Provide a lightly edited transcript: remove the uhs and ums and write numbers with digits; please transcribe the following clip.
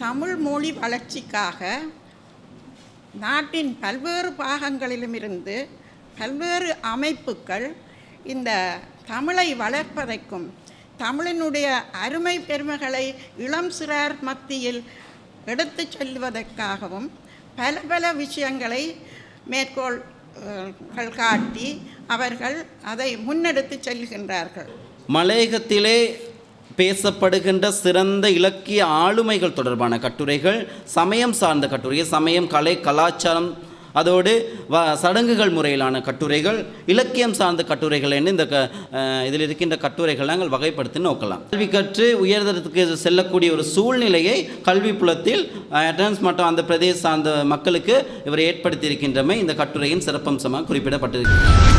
தமிழ் மொழி வளர்ச்சிக்காக நாட்டின் பல்வேறு பாகங்களிலுமிருந்து பல்வேறு அமைப்புகள் இந்த தமிழை வளர்ப்பதற்கும் தமிழினுடைய அருமை பெருமைகளை இளம் சிறார் மத்தியில் எடுத்து செல்வதற்காகவும் பல பல விஷயங்களை மேற்கோள்கள் காட்டி அவர்கள் அதை முன்னெடுத்து செல்கின்றார்கள். மலையகத்திலே பேசப்படுகின்ற சிறந்த இலக்கிய ஆளுமைகள் தொடர்பான கட்டுரைகள், சமயம் சார்ந்த கட்டுரைகள், சமயம், கலை, கலாச்சாரம், அதோடு சடங்குகள் முறையிலான கட்டுரைகள், இலக்கியம் சார்ந்த கட்டுரைகள் என்று இந்த இதில் இருக்கின்ற கட்டுரைகள் நாங்கள் வகைப்படுத்தி நோக்கலாம். கல்வி கற்று உயர்தரத்துக்கு செல்லக்கூடிய ஒரு சூழ்நிலையை கல்வி புலத்தில் அட்டன்ஸ் மற்றும் அந்த பிரதேச சார்ந்த மக்களுக்கு இவர் ஏற்படுத்தியிருக்கின்றமை இந்த கட்டுரையின் சிறப்பம்சமாக குறிப்பிடப்பட்டிருக்கிறது.